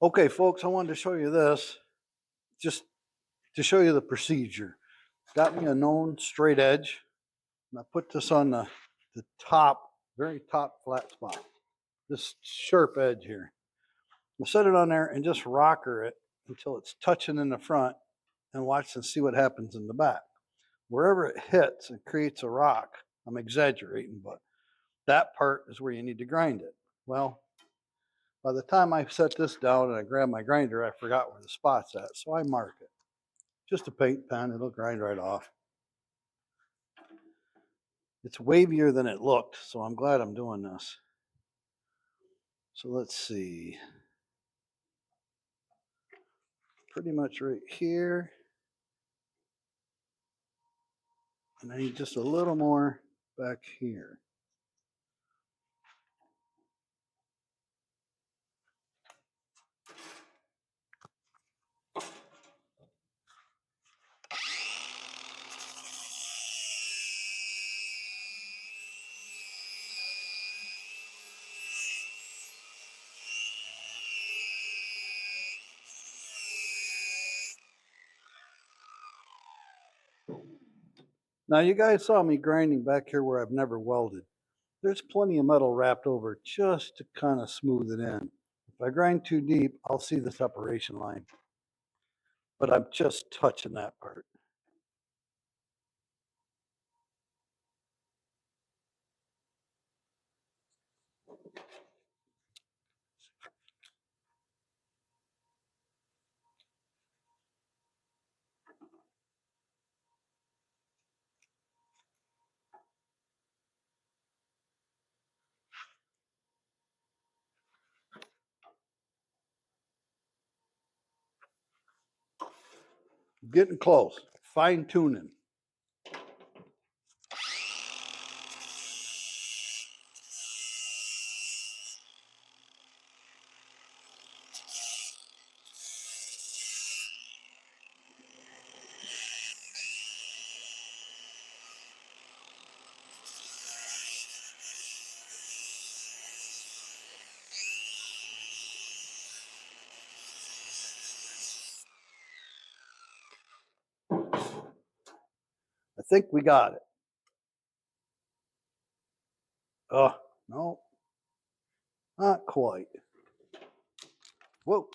Okay, folks, I wanted to show you this just to show you the procedure. Got me a known straight edge, and I put this on the top, very top flat spot, this sharp edge here. I'll set it on there and just rocker it until it's touching in the front and watch and see what happens in the back. Wherever it hits and creates a rock, I'm exaggerating, but that part is where you need to grind it. Well, by the time I set this down and I grab my grinder, I forgot where the spot's at, so I mark it. Just a paint pen, it'll grind right off. It's wavier than it looked, so I'm glad I'm doing this. So let's see. Pretty much right here. And I need just a little more back here. Now you guys saw me grinding back here where I've never welded. There's plenty of metal wrapped over just to kind of smooth it in. If I grind too deep, I'll see the separation line. But I'm just touching that part. Getting close, fine tuning. I think we got it. Oh, no, not quite. Whoa.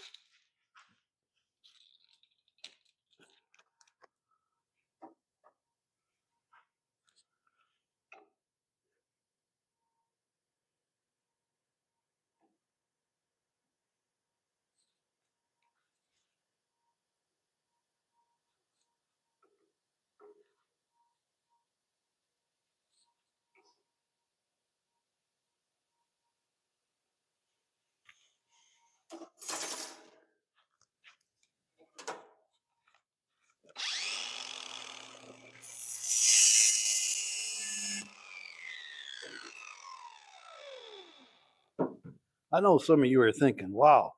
I know some of you are thinking, wow,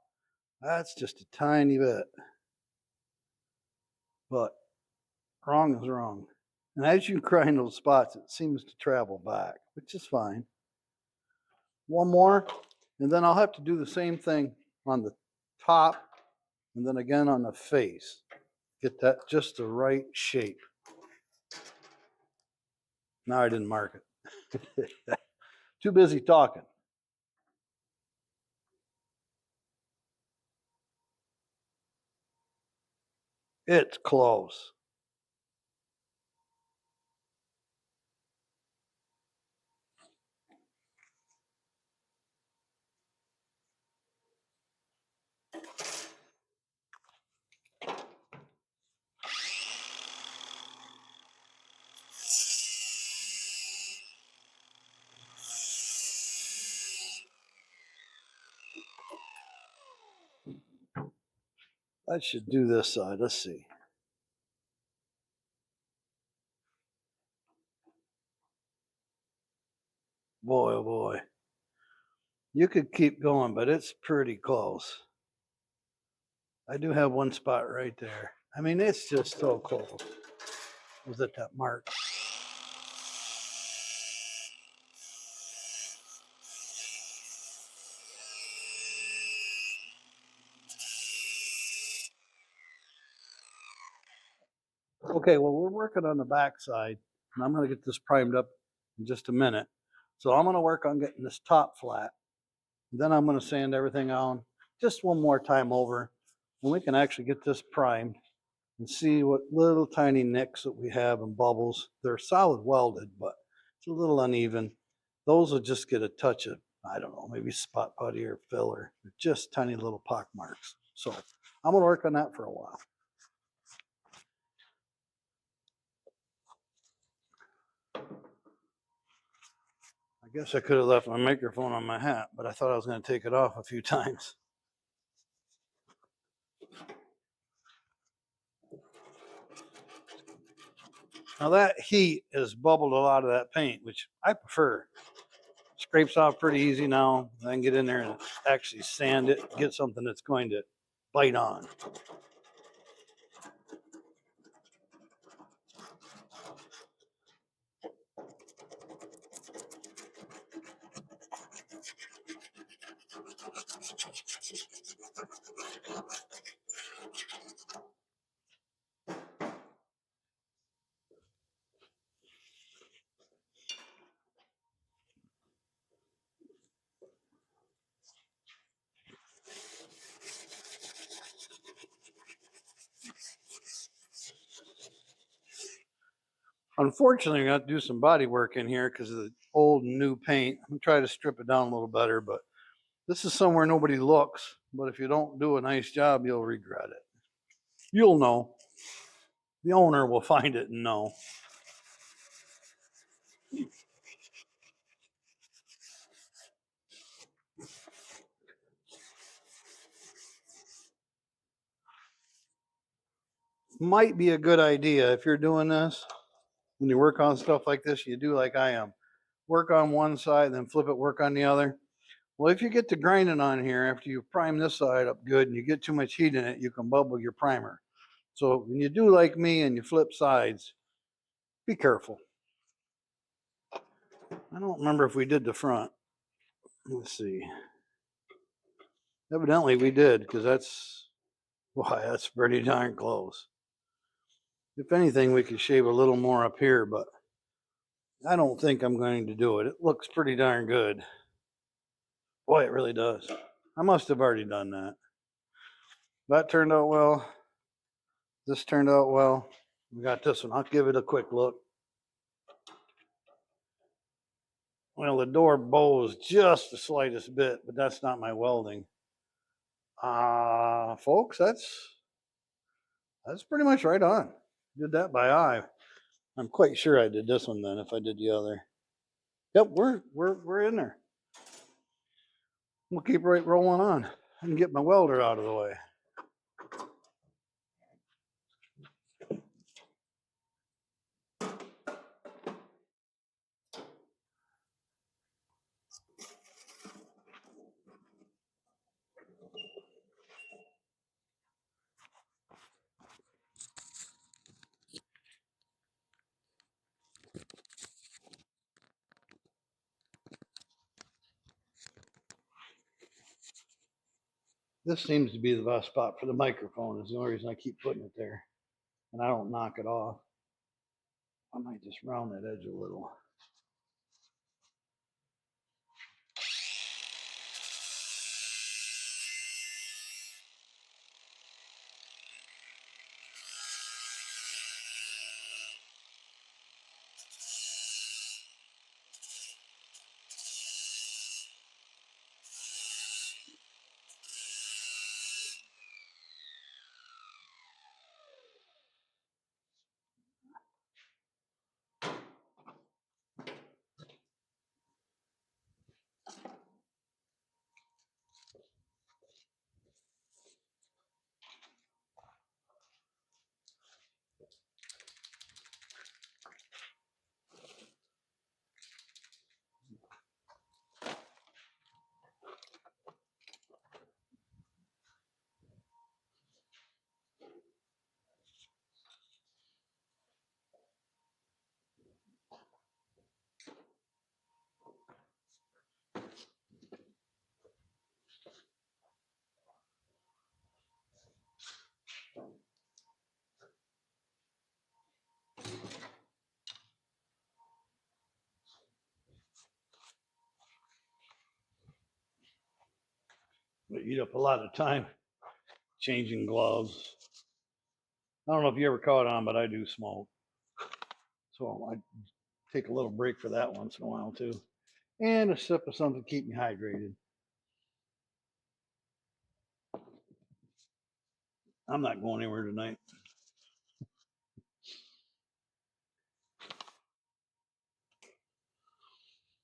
that's just a tiny bit. But wrong is wrong. And as you grind those spots, it seems to travel back, which is fine. One more, and then I'll have to do the same thing on the top and then again on the face. Get that just the right shape. Now I didn't mark it. Too busy talking. It's close. I should do this side. Let's see. Boy, oh boy. You could keep going, but it's pretty close. I do have one spot right there. I mean, it's just so close. Was at that mark. Okay, well, we're working on the back side, and I'm going to get this primed up in just a minute. So I'm going to work on getting this top flat. Then I'm going to sand everything on just one more time over, and we can actually get this primed and see what little tiny nicks that we have and bubbles. They're solid welded, but it's a little uneven. Those will just get a touch of, I don't know, maybe spot putty or filler, just tiny little pock marks. So I'm going to work on that for a while. I guess I could have left my microphone on my hat, but I thought I was going to take it off a few times. Now that heat has bubbled a lot of that paint, which I prefer. Scrapes off pretty easy now. I can get in there and actually sand it, get something that's going to bite on. Unfortunately, I got to do some body work in here because of the old and new paint. I'm trying to strip it down a little better, but this is somewhere nobody looks. But if you don't do a nice job, you'll regret it. You'll know. The owner will find it and know. Might be a good idea if you're doing this. When you work on stuff like this, you do like I am. Work on one side, then flip it, work on the other. Well, if you get to grinding on here after you prime this side up good and you get too much heat in it, you can bubble your primer. So when you do like me and you flip sides, be careful. I don't remember if we did the front. Let's see. Evidently we did, because that's pretty darn close. If anything, we could shave a little more up here, but I don't think I'm going to do it. It looks pretty darn good. Boy, it really does. I must have already done that. That turned out well. This turned out well. We got this one. I'll give it a quick look. Well, the door bows just the slightest bit, but that's not my welding. Folks, that's pretty much right on. Did that by eye. I'm quite sure I did this one then if I did the other. Yep, we're in there. We'll keep right rolling on. I can get my welder out of the way. This seems to be the best spot for the microphone. Is the only reason I keep putting it there. And I don't knock it off. I might just round that edge a little. eat up a lot of time changing gloves. I don't know if you ever caught on, but I do smoke. So I take a little break for that once in a while too. And a sip of something to keep me hydrated. I'm not going anywhere tonight.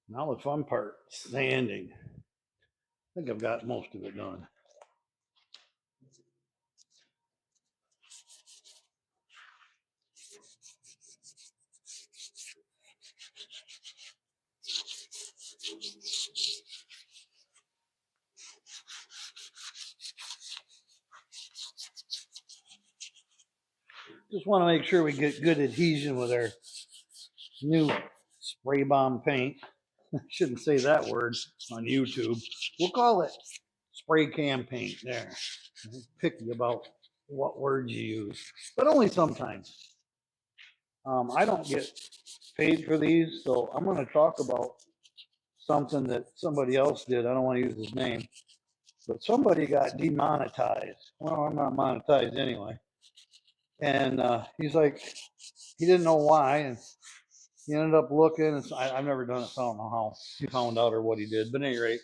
Now the fun part, sanding. I think I've got most of it done. Just want to make sure we get good adhesion with our new spray bomb paint. I shouldn't say that word on YouTube. We'll call it spray can paint there. I'm picky about what words you use, but only sometimes. I don't get paid for these, so I'm going to talk about something that somebody else did. I don't want to use his name, but somebody got demonetized. Well, I'm not monetized anyway. And he's like, he didn't know why, and he ended up looking. And I've never done it, so I don't know how he found out or what he did. But at any rate,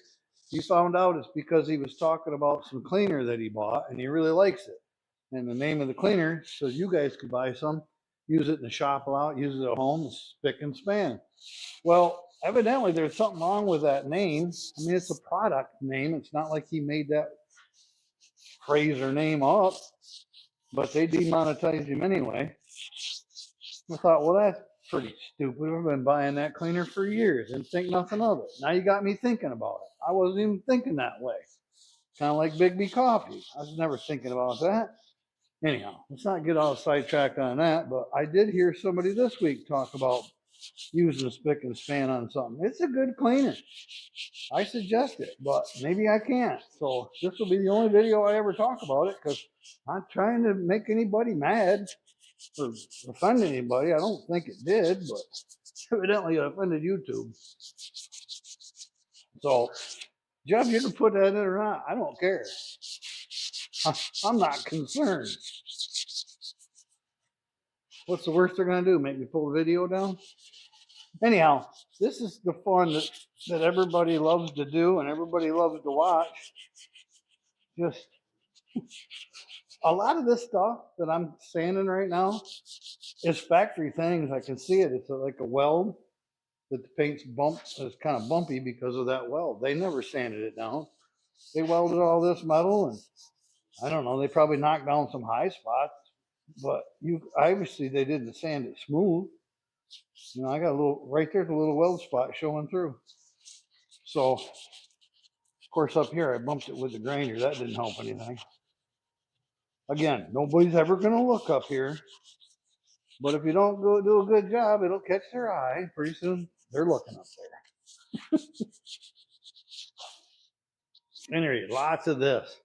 he found out it's because he was talking about some cleaner that he bought, and he really likes it. And the name of the cleaner, so you guys could buy some, use it in the shop a lot, use it at home, spick and span. Well, evidently there's something wrong with that name. I mean, it's a product name. It's not like he made that phrase or name up, but they demonetized him anyway. I thought, well, that's pretty stupid. I've been buying that cleaner for years and think nothing of it. Now you got me thinking about it. I wasn't even thinking that way. Kind of like Big B Coffee. I was never thinking about that. Anyhow, let's not get all sidetracked on that, but I did hear somebody this week talk about using a spick and span on something. It's a good cleaner. I suggest it, but maybe I can't. So this will be the only video I ever talk about it because I'm not trying to make anybody mad or offend anybody. I don't think it did, but evidently it offended YouTube. So, Jeff, you can put that in or not. I don't care. I'm not concerned. What's the worst they're going to do? Make me pull the video down? Anyhow, this is the fun that everybody loves to do and everybody loves to watch. Just a lot of this stuff that I'm sanding right now is factory things. I can see it. It's like a weld that the paint's it's kind of bumpy because of that weld. They never sanded it down. They welded all this metal, and I don't know, they probably knocked down some high spots, but obviously they didn't sand it smooth. You know, I got a little right there's a little weld spot showing through. So of course up here I bumped it with the grinder. That didn't help anything. Again, nobody's ever gonna look up here. But if you don't go do a good job, it'll catch their eye. Pretty soon they're looking up there. Anyway, lots of this.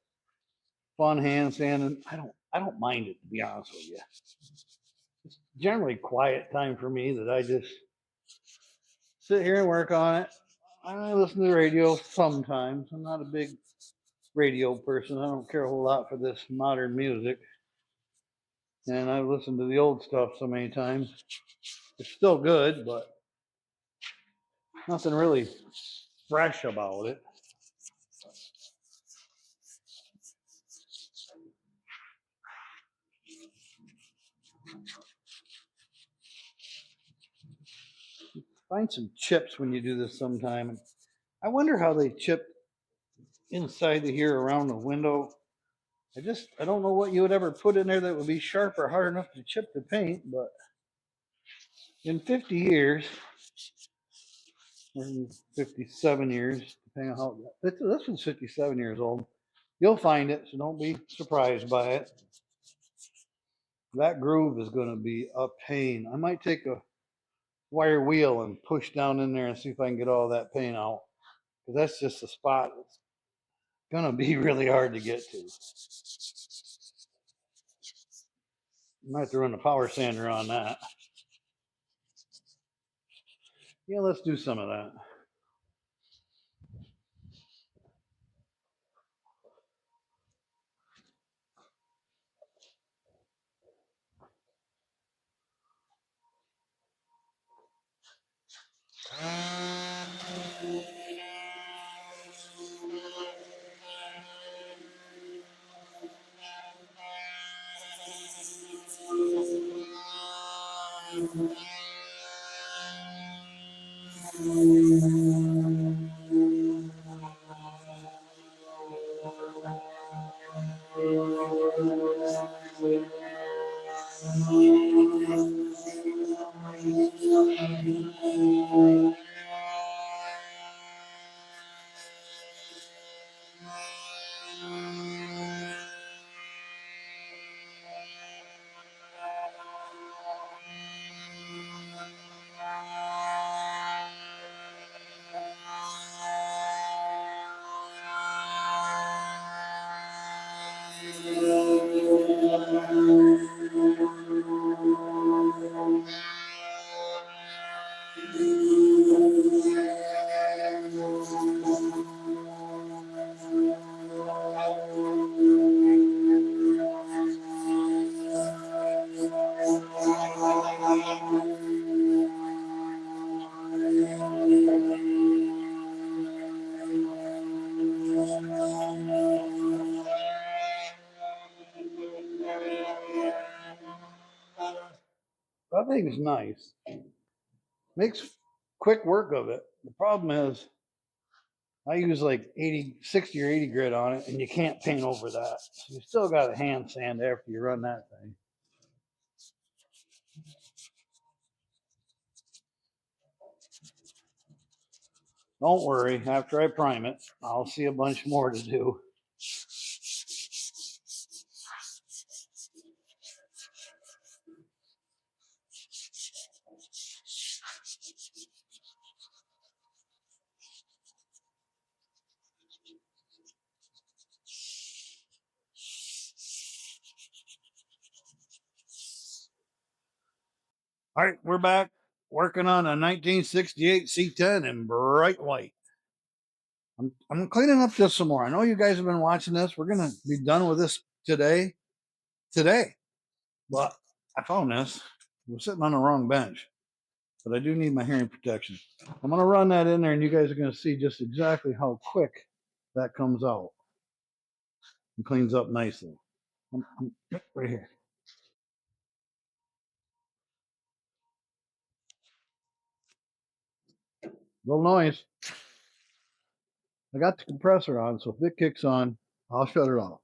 Fun hand sanding. I don't mind it, to be honest with you. It's generally quiet time for me that I just sit here and work on it. I listen to the radio sometimes. I'm not a big radio person. I don't care a whole lot for this modern music. And I've listened to the old stuff so many times. It's still good, but nothing really fresh about it. Find some chips when you do this sometime. I wonder how they chip inside of here around the window. I don't know what you would ever put in there that would be sharp or hard enough to chip the paint, but in 50 years, or 57 years, depending on how, this one's 57 years old. You'll find it, so don't be surprised by it. That groove is going to be a pain. I might take a wire wheel and push down in there and see if I can get all that paint out. Because that's just a spot that's going to be really hard to get to. I might have to run a power sander on that. Yeah, let's do some of that. That thing's nice. Makes quick work of it. The problem is I use like 80, 60 or 80 grit on it, and you can't paint over that. So you still got to hand sand after you run that thing. Don't worry, after I prime it, I'll see a bunch more to do. All right, we're back working on a 1968 C10 in bright white. I'm cleaning up just some more. I know you guys have been watching this. We're going to be done with this today. But I found this. I'm sitting on the wrong bench, but I do need my hearing protection. I'm going to run that in there, and you guys are going to see just exactly how quick that comes out and cleans up nicely. Right here. Little noise. I got the compressor on, so if it kicks on, I'll shut it off.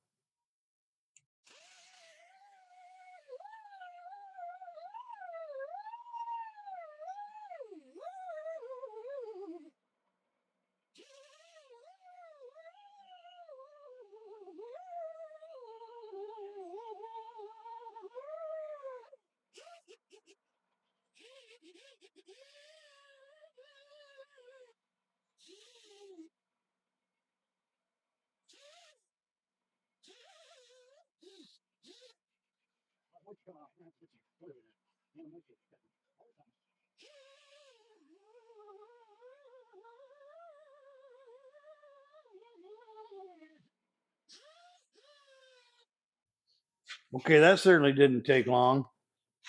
Okay, that certainly didn't take long.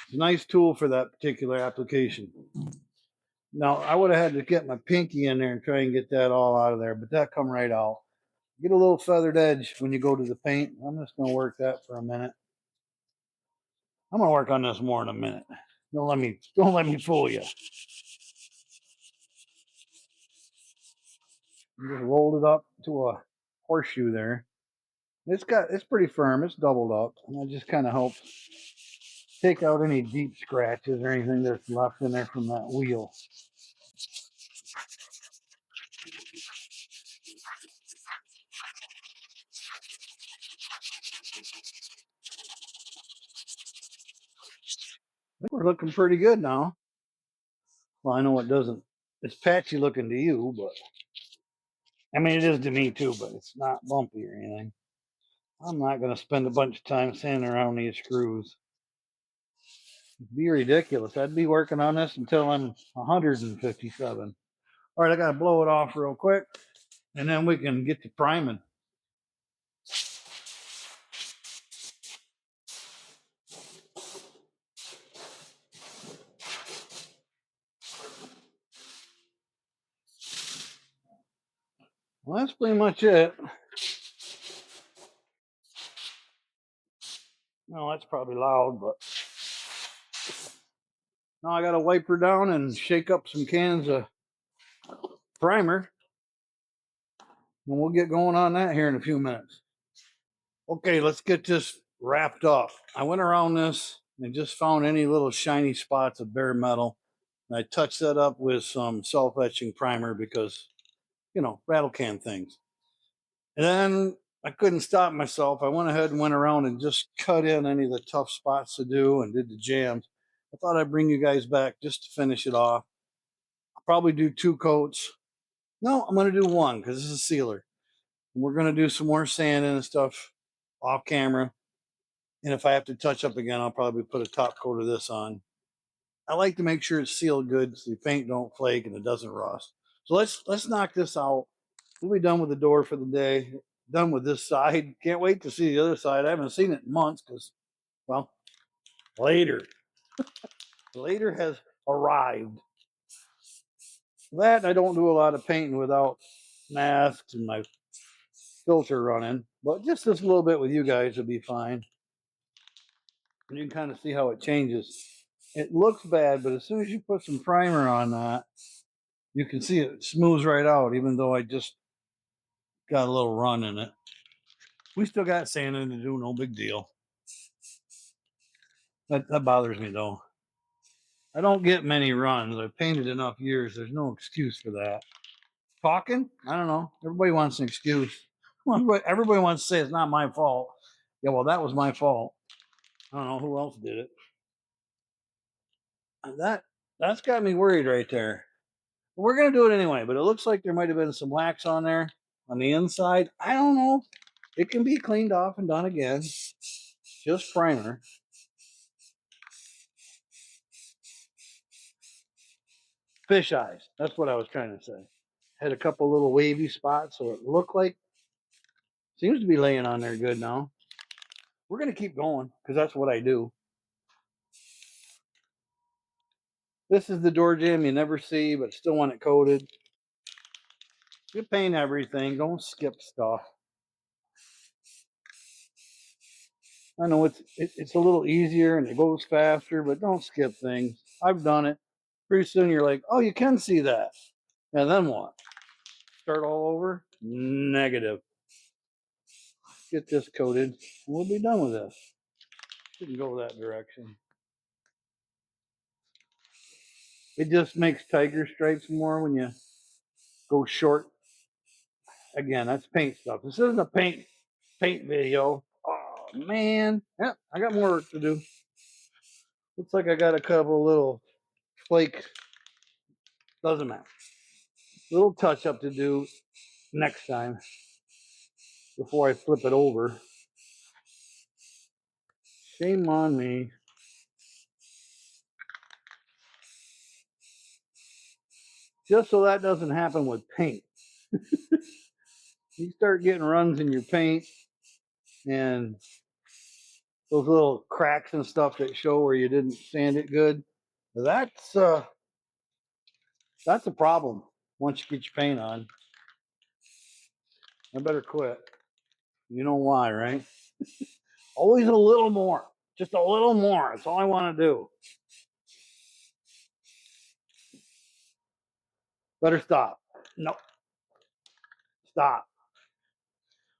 It's a nice tool for that particular application. Now, I would have had to get my pinky in there and try and get that all out of there, but that come right out. Get a little feathered edge when you go to the paint. I'm just going to work that for a minute. I'm going to work on this more in a minute. Don't let me fool you. You just rolled it up to a horseshoe there. It's pretty firm. It's doubled up, and that just kind of helps take out any deep scratches or anything that's left in there from that wheel. I think we're looking pretty good now. Well, I know it doesn't. It's patchy looking to you, but I mean it is to me too. But it's not bumpy or anything. I'm not going to spend a bunch of time sanding around these screws. It'd be ridiculous. I'd be working on this until I'm 157. All right, I got to blow it off real quick, and then we can get to priming. Well, that's pretty much it. No, that's probably loud, but Now I got to wipe her down and shake up some cans of primer. And we'll get going on that here in a few minutes. Okay, let's get this wrapped up. I went around this and just found any little shiny spots of bare metal. And I touched that up with some self-etching primer because, you know, rattle can things. And then I couldn't stop myself. I went ahead and went around and just cut in any of the tough spots to do and did the jams. I thought I'd bring you guys back just to finish it off. I'll probably do 2 coats. No, I'm going to do 1 because this is a sealer. And we're going to do some more sanding and stuff off camera. And if I have to touch up again, I'll probably put a top coat of this on. I like to make sure it's sealed good so the paint don't flake and it doesn't rust. So let's knock this out. We'll be done with the door for the day. Done with this side. Can't wait to see the other side. I haven't seen it in months because, well, later. Later has arrived. That I don't do a lot of painting without masks and my filter running, but just this little bit with you guys will be fine. And you can kind of see how it changes. It looks bad, but as soon as you put some primer on that, you can see it smooths right out, even though I just got a little run in it. We still got sanding to do, no big deal. That bothers me though. I don't get many runs. I've painted enough years. There's no excuse for that. Talking? I don't know. Everybody wants an excuse. Everybody wants to say it's not my fault. Yeah, well, that was my fault. I don't know who else did it. That's got me worried right there. We're gonna do it anyway, but it looks like there might have been some wax on there on the inside. I don't know. It can be cleaned off and done again. Just primer. Fish eyes. That's what I was trying to say. Had a couple little wavy spots, so it looked like seems to be laying on there good now. We're gonna keep going because that's what I do. This is the door jamb you never see, but still want it coated. You paint everything. Don't skip stuff. I know it's a little easier and it goes faster, but don't skip things. I've done it. Pretty soon you're like, oh, you can see that. And then what? Start all over? Negative. Get this coated. We'll be done with this. Shouldn't go that direction. It just makes tiger stripes more when you go short. Again, that's paint stuff. This isn't a paint video. Oh man. Yep, I got more work to do. Looks like I got a couple little flake. Doesn't matter. Little touch up to do next time before I flip it over. Shame on me. Just so that doesn't happen with paint. You start getting runs in your paint and those little cracks and stuff that show where you didn't sand it good. That's a problem once you get your paint on. I better quit. You know why, right? Always a little more. Just a little more. That's all I want to do. Better stop. No. Stop.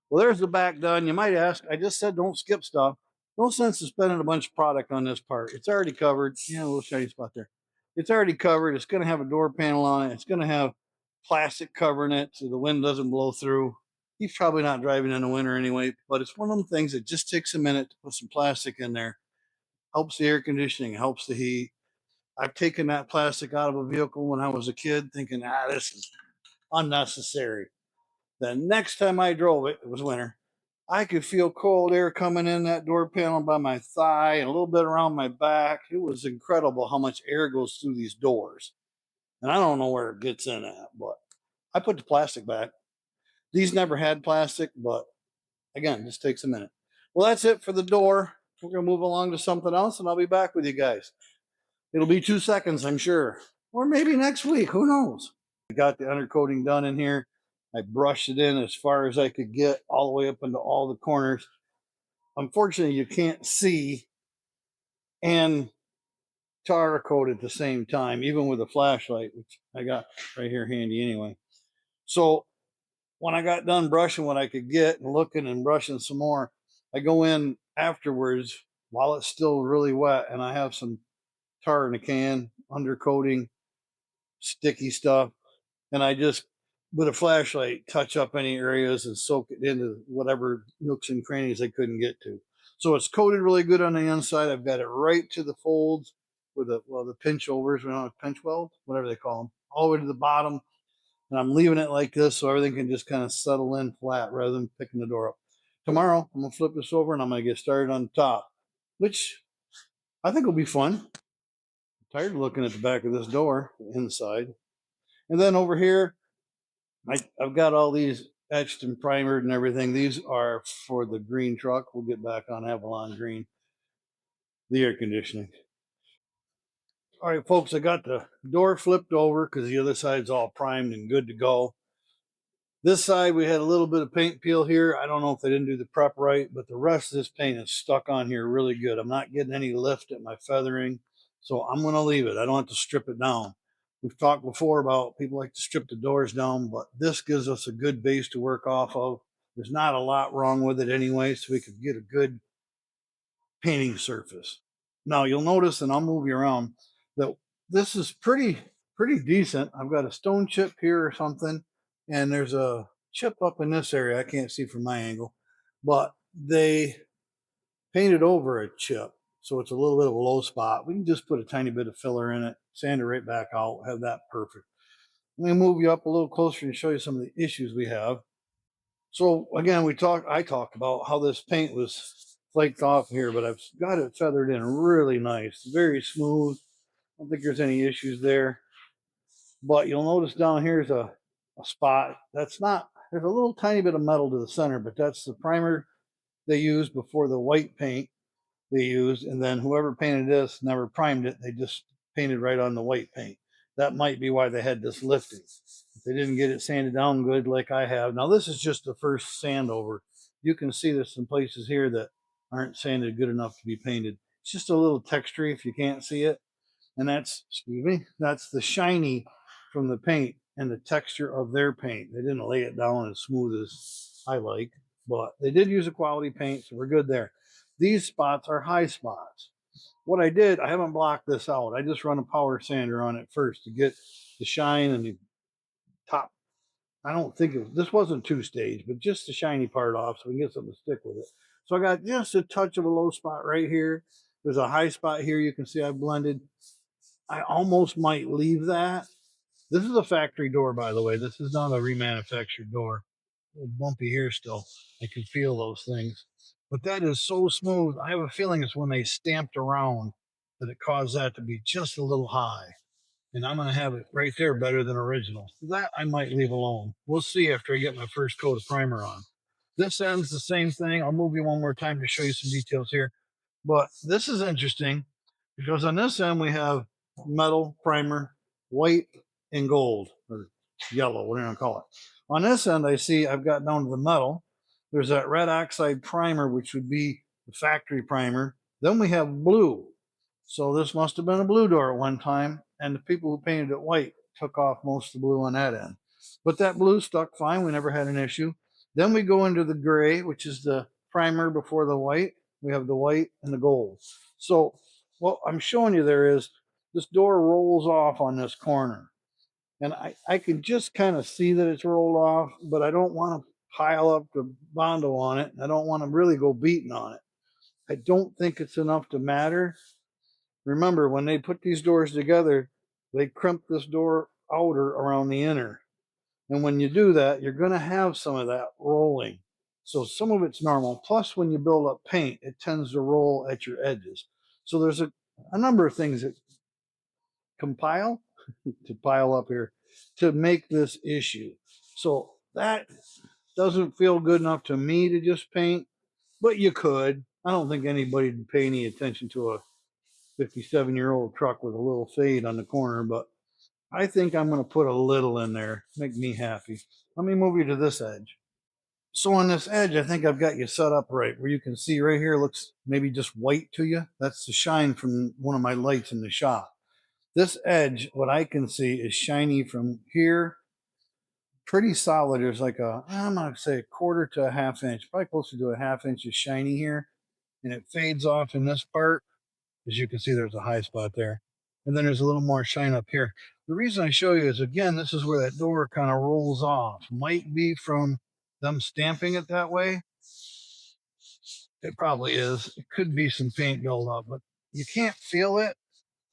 Well, there's the back done. You might ask, I just said don't skip stuff. No sense in spending a bunch of product on this part. It's already covered. Yeah, a little shiny spot there. It's already covered. It's going to have a door panel on it. It's going to have plastic covering it so the wind doesn't blow through. He's probably not driving in the winter anyway, but it's one of them things that just takes a minute to put some plastic in there. Helps the air conditioning, helps the heat. I've taken that plastic out of a vehicle when I was a kid thinking, this is unnecessary. The next time I drove it, it was winter. I could feel cold air coming in that door panel by my thigh and a little bit around my back. It was incredible how much air goes through these doors. And I don't know where it gets in at, but I put the plastic back. These never had plastic, but again, this takes a minute. Well, that's it for the door. We're going to move along to something else, and I'll be back with you guys. It'll be 2 seconds, I'm sure. Or maybe next week. Who knows? I got the undercoating done in here. I brushed it in as far as I could get, all the way up into all the corners. Unfortunately, you can't see. And tar coat at the same time, even with a flashlight, which I got right here handy anyway. So when I got done brushing what I could get and looking and brushing some more, I go in afterwards while it's still really wet and I have some tar in a can, undercoating, sticky stuff, and I just with a flashlight touch up any areas and soak it into whatever nooks and crannies I couldn't get to. So it's coated really good on the inside. I've got it right to the folds with the pinch overs, we don't have pinch welds, whatever they call them, all the way to the bottom. And I'm leaving it like this so everything can just kind of settle in flat rather than picking the door up. Tomorrow I'm gonna flip this over and I'm gonna get started on the top, which I think will be fun. I'm tired of looking at the back of this door inside. And then over here, I've got all these etched and primered and everything. These are for the green truck. We'll get back on Avalon Green, the air conditioning. All right, folks, I got the door flipped over because the other side's all primed and good to go. This side, we had a little bit of paint peel here. I don't know if they didn't do the prep right, but the rest of this paint is stuck on here really good. I'm not getting any lift at my feathering, so I'm going to leave it. I don't have to strip it down. We've talked before about people like to strip the doors down, but this gives us a good base to work off of. There's not a lot wrong with it anyway, so we could get a good painting surface. Now you'll notice, and I'll move you around, that this is pretty decent. I've got a stone chip here or something, and there's a chip up in this area. I can't see from my angle, but they painted over a chip, so it's a little bit of a low spot. We can just put a tiny bit of filler in it, sand it right back out, have that perfect. Let me move you up a little closer and show you some of the issues we have. So again, I talked about how this paint was flaked off here, but I've got it feathered in really nice, very smooth. I don't think there's any issues there. But you'll notice down here is a spot that's not, there's a little tiny bit of metal to the center, but that's the primer they used before the white paint they used. And then whoever painted this never primed it. They just painted right on the white paint. That might be why they had this lifting. If they didn't get it sanded down good like I have. Now this is just the first sand over. You can see there's some places here that aren't sanded good enough to be painted. It's just a little texture if you can't see it. And that's, excuse me, that's the shiny from the paint and the texture of their paint. They didn't lay it down as smooth as I like, but they did use a quality paint, so we're good there. These spots are high spots. What I did, I haven't blocked this out. I just run a power sander on it first to get the shine and the top. I don't think this wasn't two stage, but just the shiny part off so we can get something to stick with it. So I got just a touch of a low spot right here. There's a high spot here. You can see I blended. I almost might leave that. This is a factory door, by the way. This is not a remanufactured door. A little bumpy here still. I can feel those things. But that is so smooth. I have a feeling it's when they stamped around that it caused that to be just a little high. And I'm going to have it right there better than original. That I might leave alone. We'll see after I get my first coat of primer on. This end's the same thing. I'll move you one more time to show you some details here. But this is interesting because on this end we have metal primer, white and gold, or yellow, whatever you want to call it. On this end, I see I've got down to the metal. There's that red oxide primer, which would be the factory primer. Then we have blue. So this must have been a blue door at one time, and the people who painted it white took off most of the blue on that end. But that blue stuck fine. We never had an issue. Then we go into the gray, which is the primer before the white. We have the white and the gold. So what I'm showing you there is this door rolls off on this corner. And I can just kind of see that it's rolled off, but I don't want to pile up the Bondo on it. I don't want to really go beating on it. I don't think it's enough to matter. Remember, when they put these doors together, they crimp this door outer around the inner. And when you do that, you're going to have some of that rolling. So some of it's normal. Plus, when you build up paint, it tends to roll at your edges. So there's a number of things that compile to pile up here to make this issue. So that doesn't feel good enough to me to just paint, but you could. I don't think anybody would pay any attention to a 57-year-old truck with a little fade on the corner, but I think I'm going to put a little in there, make me happy. Let me move you to this edge. So on this edge, I think I've got you set up right where you can see right here looks maybe just white to you. That's the shine from one of my lights in the shop. This edge, what I can see is shiny from here, pretty solid. There's like I'm gonna say a quarter to a half inch, probably closer to a half inch is shiny here. And it fades off in this part. As you can see, there's a high spot there. And then there's a little more shine up here. The reason I show you is, again, this is where that door kind of rolls off. Might be from them stamping it that way. It probably is. It could be some paint buildup, but you can't feel it,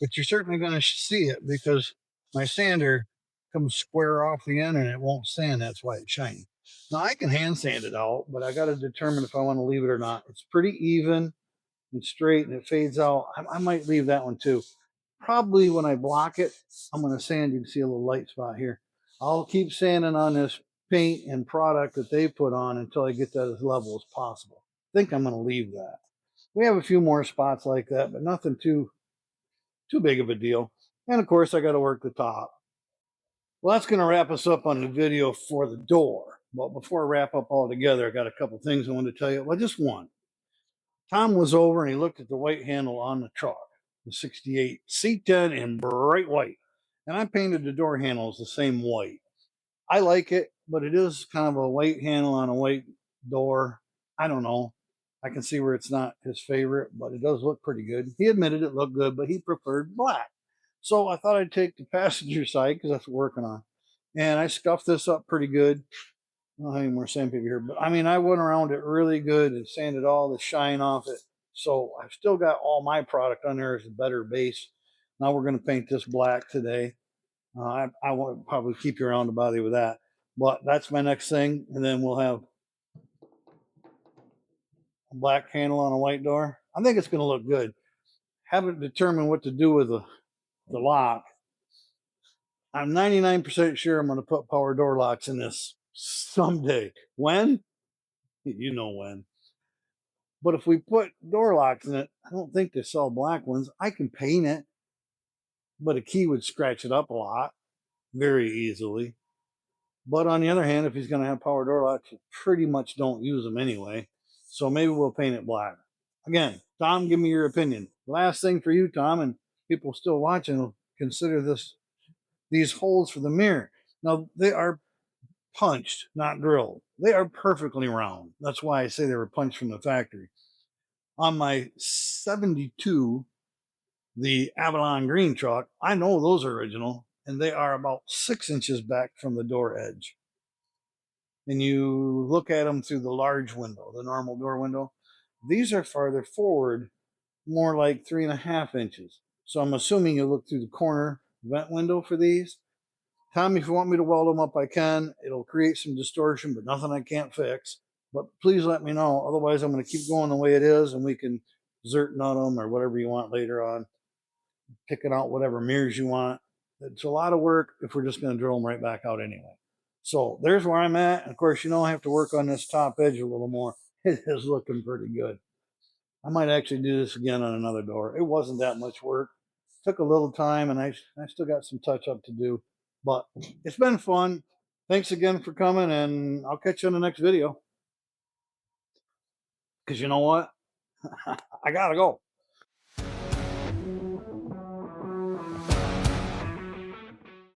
but you're certainly going to see it because my sander comes square off the end and it won't sand. That's why it's shiny. Now I can hand sand it out, but I got to determine if I want to leave it or not. It's pretty even and straight and it fades out. I might leave that one too. Probably when I block it, I'm going to sand. You can see a little light spot here. I'll keep sanding on this paint and product that they put on until I get that as level as possible. I think I'm going to leave that. We have a few more spots like that, but nothing too big of a deal. And of course, I got to work the top. Well, that's going to wrap us up on the video for the door. But before I wrap up all together, I got a couple things I want to tell you. Well, just one. Tom was over and he looked at the white handle on the truck, the 68 C10 in bright white. And I painted the door handles the same white. I like it, but it is kind of a white handle on a white door. I don't know. I can see where it's not his favorite, but it does look pretty good. He admitted it looked good, but he preferred black. So I thought I'd take the passenger side because that's what we're working on. And I scuffed this up pretty good. I don't have any more sandpaper here, but I mean, I went around it really good and sanded all the shine off it. So I've still got all my product on there as a better base. Now we're going to paint this black today. I won't probably keep you around to bother you with that, but that's my next thing. And then we'll have a black handle on a white door. I think it's going to look good. Haven't determined what to do with the lock. I'm 99% sure I'm going to put power door locks in this someday. When? You know when. But if we put door locks in it, I don't think they sell black ones. I can paint it, but a key would scratch it up a lot very easily. But on the other hand, if he's going to have power door locks, you pretty much don't use them anyway. So maybe we'll paint it black. Again, Tom, give me your opinion. Last thing for you, Tom, and people still watching, consider these holes for the mirror. Now, they are punched, not drilled. They are perfectly round. That's why I say they were punched from the factory. On my 72, the Avalon green truck, I know those are original, and they are about 6 inches back from the door edge. And you look at them through the large window, the normal door window. These are farther forward, more like 3.5 inches. So I'm assuming you look through the corner vent window for these. Tom, if you want me to weld them up, I can. It'll create some distortion, but nothing I can't fix. But please let me know. Otherwise, I'm going to keep going the way it is, and we can zert nut them or whatever you want later on. Picking out whatever mirrors you want. It's a lot of work if we're just going to drill them right back out anyway. So there's where I'm at. And of course, I have to work on this top edge a little more. It is looking pretty good. I might actually do this again on another door. It wasn't that much work. Took a little time, and I still got some touch up to do. But it's been fun. Thanks again for coming, and I'll catch you in the next video. Because you know what? I got to go.